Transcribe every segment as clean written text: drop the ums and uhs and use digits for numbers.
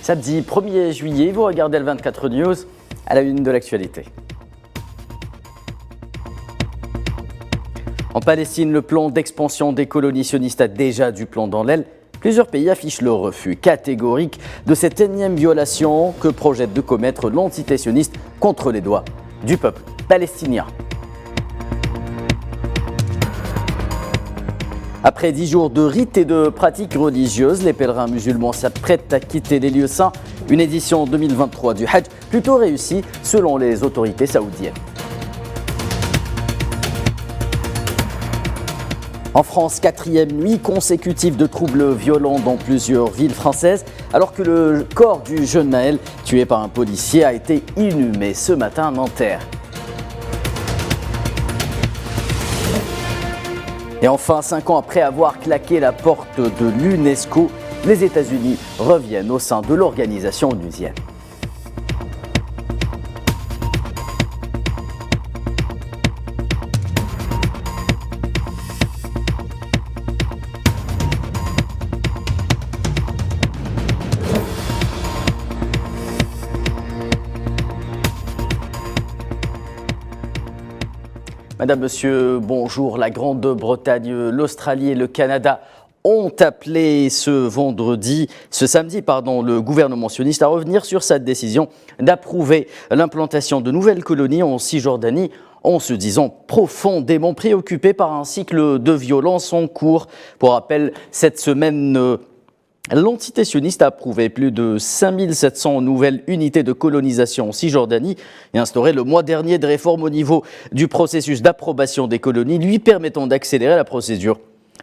Samedi 1er juillet, vous regardez le 24 News à la une de l'actualité. En Palestine, le plan d'expansion des colonies sionistes a déjà du plomb dans l'aile. Plusieurs pays affichent le refus catégorique de cette énième violation que projette de commettre l'entité sioniste contre les doigts du peuple palestinien. Après 10 jours de rites et de pratiques religieuses, les pèlerins musulmans s'apprêtent à quitter les lieux saints. Une édition 2023 du Hajj plutôt réussie selon les autorités saoudiennes. En France, 4e nuit consécutive de troubles violents dans plusieurs villes françaises, alors que le corps du jeune Naël, tué par un policier, a été inhumé ce matin à Nanterre. Et enfin, 5 ans après avoir claqué la porte de l'UNESCO, les États-Unis reviennent au sein de l'organisation onusienne. Madame, Monsieur, bonjour. La Grande-Bretagne, l'Australie et le Canada ont appelé ce samedi, le gouvernement sioniste à revenir sur sa décision d'approuver l'implantation de nouvelles colonies en Cisjordanie, en se disant profondément préoccupés par un cycle de violence en cours. Pour rappel, cette semaine, l'entité sioniste a approuvé plus de 5700 nouvelles unités de colonisation en Cisjordanie et instauré le mois dernier des réformes au niveau du processus d'approbation des colonies, lui permettant d'accélérer la procédure.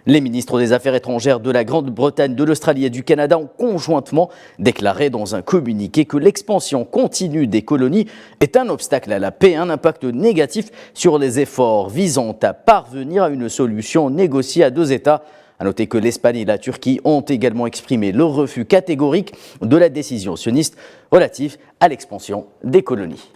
Les ministres des Affaires étrangères de la Grande-Bretagne, de l'Australie et du Canada ont conjointement déclaré dans un communiqué que l'expansion continue des colonies est un obstacle à la paix, un impact négatif sur les efforts visant à parvenir à une solution négociée à deux États. A noter que l'Espagne et la Turquie ont également exprimé le refus catégorique de la décision sioniste relative à l'expansion des colonies.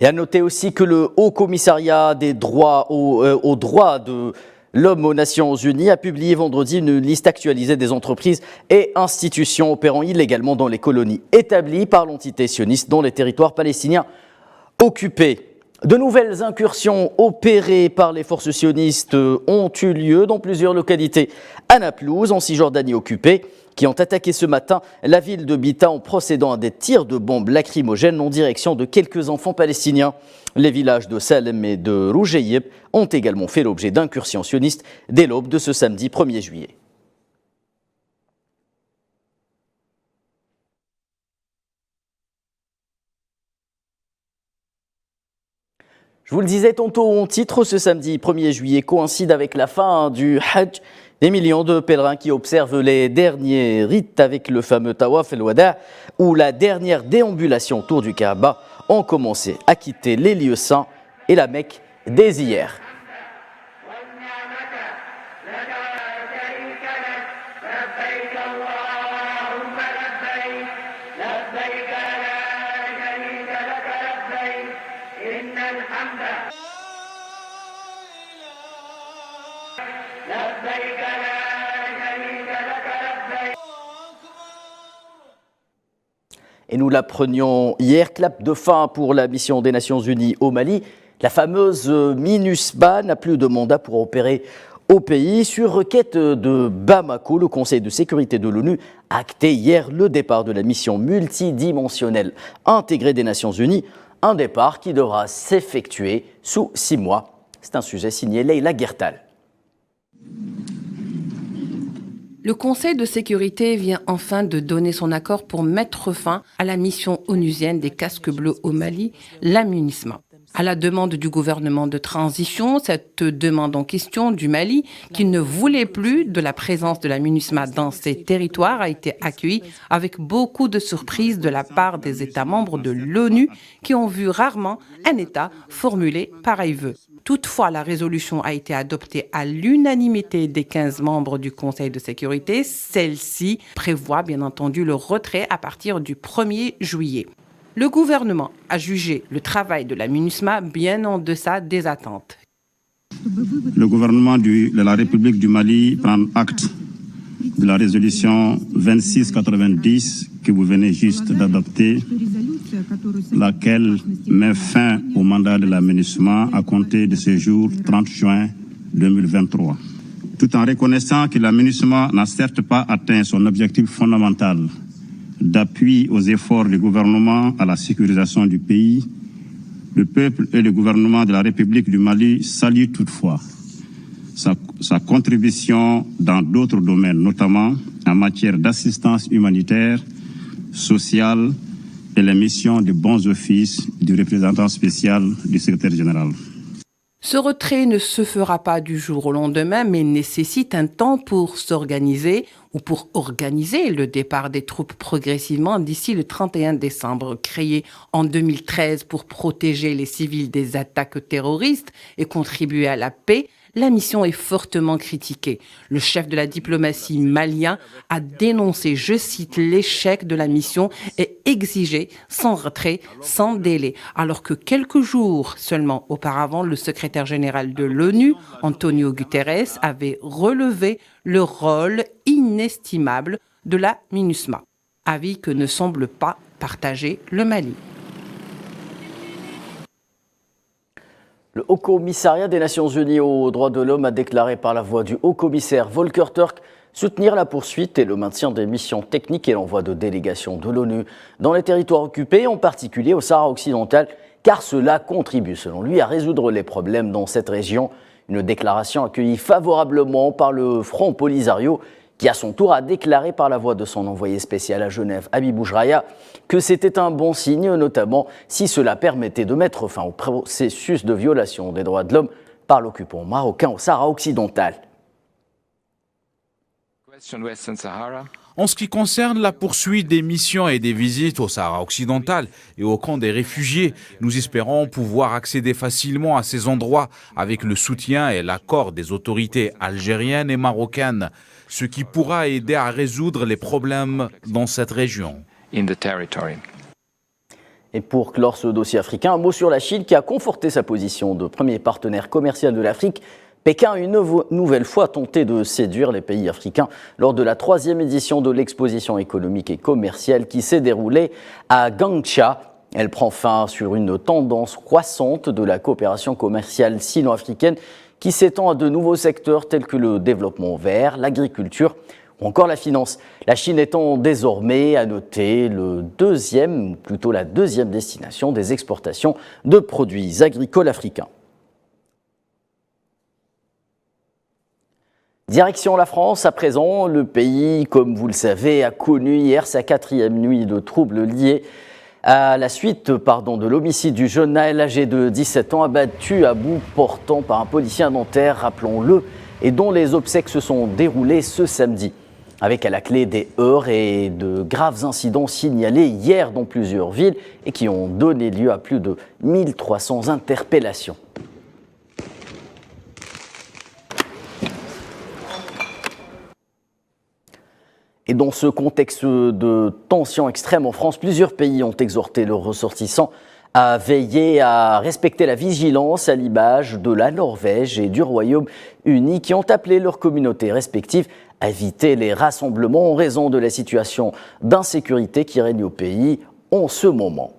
Et à noter aussi que le Haut Commissariat des droits aux droits de l'homme aux Nations Unies a publié vendredi une liste actualisée des entreprises et institutions opérant illégalement dans les colonies établies par l'entité sioniste dans les territoires palestiniens occupés. De nouvelles incursions opérées par les forces sionistes ont eu lieu dans plusieurs localités à Naplouse, en Cisjordanie occupée, qui ont attaqué ce matin la ville de Bita en procédant à des tirs de bombes lacrymogènes en direction de quelques enfants palestiniens. Les villages de Salem et de Rougeyeb ont également fait l'objet d'incursions sionistes dès l'aube de ce samedi 1er juillet. Je vous le disais tantôt en titre, ce samedi 1er juillet coïncide avec la fin du Hajj. Des millions de pèlerins qui observent les derniers rites avec le fameux Tawaf el-Wada, ou la dernière déambulation autour du Kaaba, ont commencé à quitter les lieux saints et la Mecque dès hier. Et nous l'apprenions hier, clap de fin pour la mission des Nations Unies au Mali. La fameuse MINUSMA n'a plus de mandat pour opérer au pays. Sur requête de Bamako, le Conseil de sécurité de l'ONU a acté hier le départ de la mission multidimensionnelle intégrée des Nations Unies. Un départ qui devra s'effectuer sous 6 mois. C'est un sujet signé Leïla Guertal. Le Conseil de sécurité vient enfin de donner son accord pour mettre fin à la mission onusienne des casques bleus au Mali, la MINUSMA. À la demande du gouvernement de transition, cette demande en question du Mali, qui ne voulait plus de la présence de la MINUSMA dans ses territoires, a été accueillie avec beaucoup de surprises de la part des États membres de l'ONU qui ont vu rarement un État formuler pareil vœu. Toutefois, la résolution a été adoptée à l'unanimité des 15 membres du Conseil de sécurité. Celle-ci prévoit bien entendu le retrait à partir du 1er juillet. Le gouvernement a jugé le travail de la MINUSMA bien en deçà des attentes. le gouvernement de la République du Mali prend acte de la résolution 2690 que vous venez juste d'adopter, laquelle met fin au mandat de la MINUSMA à compter de ce jour 30 juin 2023. Tout en reconnaissant que la MINUSMA n'a certes pas atteint son objectif fondamental d'appui aux efforts du gouvernement à la sécurisation du pays, le peuple et le gouvernement de la République du Mali saluent toutefois sa contribution dans d'autres domaines, notamment en matière d'assistance humanitaire, sociale et les missions de bons offices du représentant spécial du secrétaire général. Ce retrait ne se fera pas du jour au lendemain, mais nécessite un temps pour s'organiser ou pour organiser le départ des troupes progressivement d'ici le 31 décembre. Créée en 2013 pour protéger les civils des attaques terroristes et contribuer à la paix, la mission est fortement critiquée. Le chef de la diplomatie malien a dénoncé, je cite, l'échec de la mission et exigé son retrait sans délai. Alors que quelques jours seulement auparavant, le secrétaire général de l'ONU, Antonio Guterres, avait relevé le rôle inestimable de la MINUSMA. Avis que ne semble pas partager le Mali. Le Haut Commissariat des Nations Unies aux droits de l'homme a déclaré par la voix du Haut Commissaire Volker Turk soutenir la poursuite et le maintien des missions techniques et l'envoi de délégations de l'ONU dans les territoires occupés, en particulier au Sahara occidental, car cela contribue, selon lui, à résoudre les problèmes dans cette région. Une déclaration accueillie favorablement par le Front Polisario, qui à son tour a déclaré par la voix de son envoyé spécial à Genève, Habib Bougeraya, que c'était un bon signe, notamment si cela permettait de mettre fin au processus de violation des droits de l'homme par l'occupant marocain au Sahara occidental. En ce qui concerne la poursuite des missions et des visites au Sahara occidental et au camp des réfugiés, nous espérons pouvoir accéder facilement à ces endroits avec le soutien et l'accord des autorités algériennes et marocaines, ce qui pourra aider à résoudre les problèmes dans cette région. Et pour clore ce dossier africain, un mot sur la Chine qui a conforté sa position de premier partenaire commercial de l'Afrique. Pékin a une nouvelle fois tenté de séduire les pays africains lors de la 3e édition de l'exposition économique et commerciale qui s'est déroulée à Gangcha. Elle prend fin sur une tendance croissante de la coopération commerciale sino-africaine qui s'étend à de nouveaux secteurs tels que le développement vert, l'agriculture ou encore la finance. La Chine étant désormais, à noter, la deuxième destination des exportations de produits agricoles africains. Direction la France, à présent, le pays, comme vous le savez, a connu hier sa 4e nuit de troubles liés à la suite de l'homicide du jeune Naël âgé de 17 ans abattu à bout portant par un policier à Nanterre, rappelons-le, et dont les obsèques se sont déroulées ce samedi. Avec à la clé des heurts et de graves incidents signalés hier dans plusieurs villes et qui ont donné lieu à plus de 1300 interpellations. Et dans ce contexte de tensions extrêmes en France, plusieurs pays ont exhorté leurs ressortissants à veiller à respecter la vigilance à l'image de la Norvège et du Royaume-Uni qui ont appelé leurs communautés respectives à éviter les rassemblements en raison de la situation d'insécurité qui règne au pays en ce moment.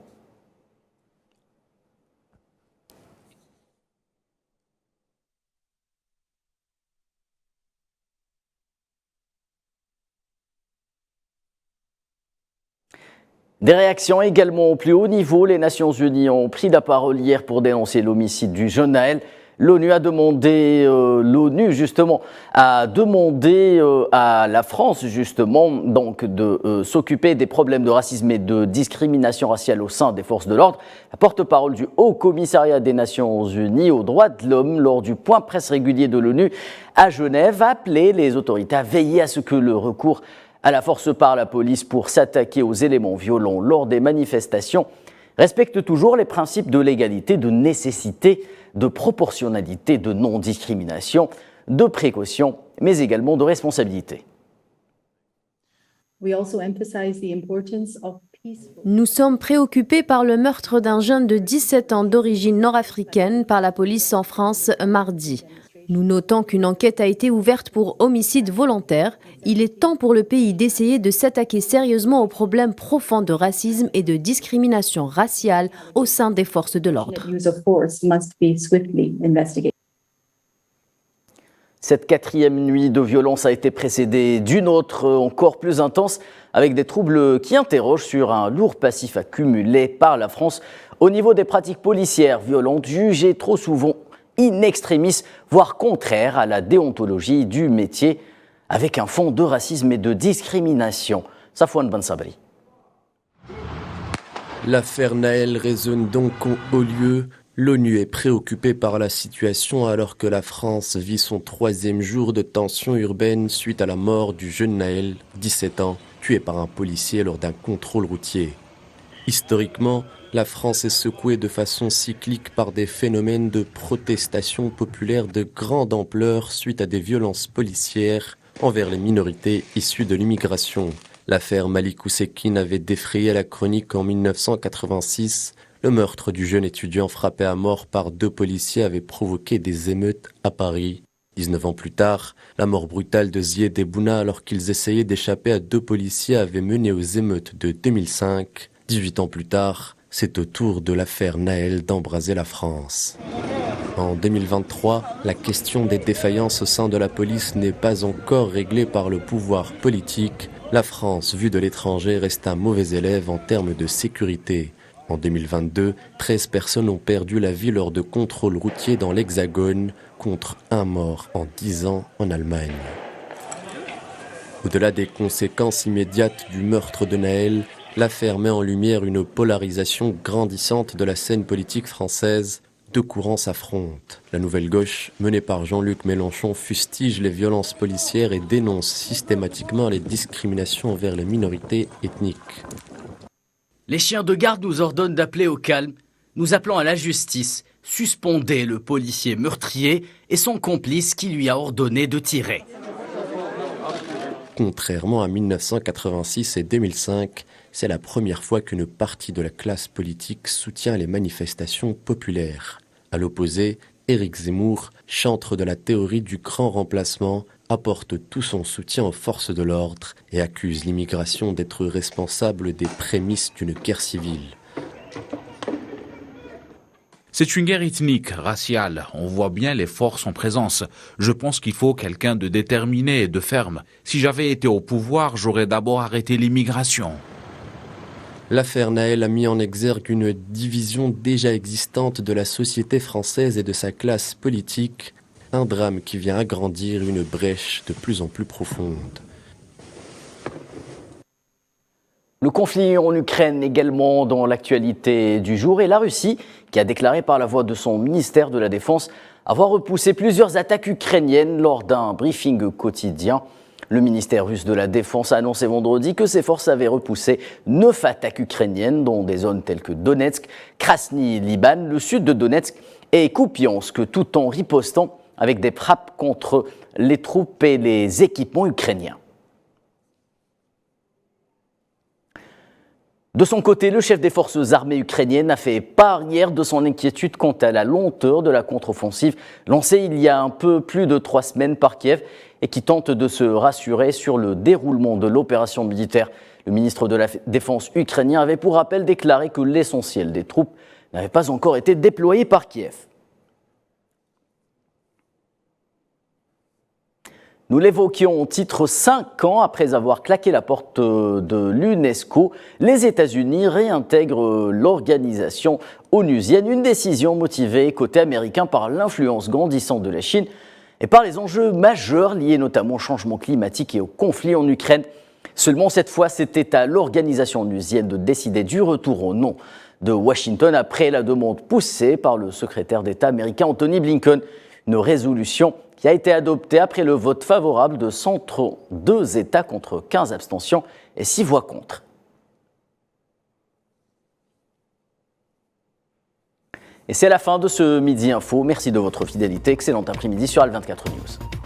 Des réactions également au plus haut niveau. Les Nations Unies ont pris la parole hier pour dénoncer l'homicide du jeune Naël. L'ONU a demandé à la France justement donc de s'occuper des problèmes de racisme et de discrimination raciale au sein des forces de l'ordre. La porte-parole du Haut Commissariat des Nations Unies aux droits de l'homme lors du point presse régulier de l'ONU à Genève a appelé les autorités à veiller à ce que le recours à la force par la police pour s'attaquer aux éléments violents lors des manifestations respecte toujours les principes de légalité, de nécessité, de proportionnalité, de non-discrimination, de précaution, mais également de responsabilité. Nous sommes préoccupés par le meurtre d'un jeune de 17 ans d'origine nord-africaine par la police en France mardi. Nous notons qu'une enquête a été ouverte pour homicide volontaire. Il est temps pour le pays d'essayer de s'attaquer sérieusement aux problèmes profonds de racisme et de discrimination raciale au sein des forces de l'ordre. Cette quatrième nuit de violence a été précédée d'une autre encore plus intense avec des troubles qui interrogent sur un lourd passif accumulé par la France au niveau des pratiques policières violentes jugées trop souvent in extremis, voire contraires à la déontologie du métier, avec un fond de racisme et de discrimination. Safouane Ben Sabri. L'affaire Nahel résonne donc en haut lieu. L'ONU est préoccupée par la situation alors que la France vit son 3e jour de tension urbaine suite à la mort du jeune Nahel, 17 ans, tué par un policier lors d'un contrôle routier. Historiquement, la France est secouée de façon cyclique par des phénomènes de protestation populaire de grande ampleur suite à des violences policières envers les minorités issues de l'immigration. L'affaire Malik Oussekine avait défrayé la chronique en 1986. Le meurtre du jeune étudiant frappé à mort par 2 policiers avait provoqué des émeutes à Paris. 19 ans plus tard, la mort brutale de Zied Ebouna alors qu'ils essayaient d'échapper à 2 policiers avait mené aux émeutes de 2005. 18 ans plus tard, c'est au tour de l'affaire Nahel d'embraser la France. En 2023, la question des défaillances au sein de la police n'est pas encore réglée par le pouvoir politique. La France, vue de l'étranger, reste un mauvais élève en termes de sécurité. En 2022, 13 personnes ont perdu la vie lors de contrôles routiers dans l'Hexagone, contre 1 mort en 10 ans en Allemagne. Au-delà des conséquences immédiates du meurtre de Nahel, l'affaire met en lumière une polarisation grandissante de la scène politique française. 2 courants s'affrontent. La nouvelle gauche, menée par Jean-Luc Mélenchon, fustige les violences policières et dénonce systématiquement les discriminations envers les minorités ethniques. Les chiens de garde nous ordonnent d'appeler au calme. Nous appelons à la justice. Suspendez le policier meurtrier et son complice qui lui a ordonné de tirer. Contrairement à 1986 et 2005, c'est la première fois qu'une partie de la classe politique soutient les manifestations populaires. À l'opposé, Éric Zemmour, chantre de la théorie du grand remplacement, apporte tout son soutien aux forces de l'ordre et accuse l'immigration d'être responsable des prémices d'une guerre civile. C'est une guerre ethnique, raciale. On voit bien les forces en présence. Je pense qu'il faut quelqu'un de déterminé et de ferme. Si j'avais été au pouvoir, j'aurais d'abord arrêté l'immigration. L'affaire Nahel a mis en exergue une division déjà existante de la société française et de sa classe politique, un drame qui vient agrandir une brèche de plus en plus profonde. Le conflit en Ukraine également dans l'actualité du jour et la Russie qui a déclaré par la voix de son ministère de la Défense avoir repoussé plusieurs attaques ukrainiennes lors d'un briefing quotidien. Le ministère russe de la Défense a annoncé vendredi que ses forces avaient repoussé 9 attaques ukrainiennes dans des zones telles que Donetsk, Krasny-Liban, le sud de Donetsk et Kupiansk, tout en ripostant avec des frappes contre les troupes et les équipements ukrainiens. De son côté, le chef des forces armées ukrainiennes a fait part hier de son inquiétude quant à la lenteur de la contre-offensive lancée il y a un peu plus de 3 semaines par Kiev et qui tente de se rassurer sur le déroulement de l'opération militaire. Le ministre de la Défense ukrainien avait pour rappel déclaré que l'essentiel des troupes n'avait pas encore été déployé par Kiev. Nous l'évoquions au titre 5 ans après avoir claqué la porte de l'UNESCO, les États-Unis réintègrent l'organisation onusienne, une décision motivée côté américain par l'influence grandissante de la Chine et par les enjeux majeurs liés notamment au changement climatique et au conflit en Ukraine. Seulement cette fois, c'était à l'organisation onusienne de décider du retour au nom de Washington après la demande poussée par le secrétaire d'État américain Anthony Blinken. Une résolution qui a été adoptée après le vote favorable de 102 États contre 15 abstentions et 6 voix contre. Et c'est la fin de ce Midi Info. Merci de votre fidélité. Excellent après-midi sur Al24 News.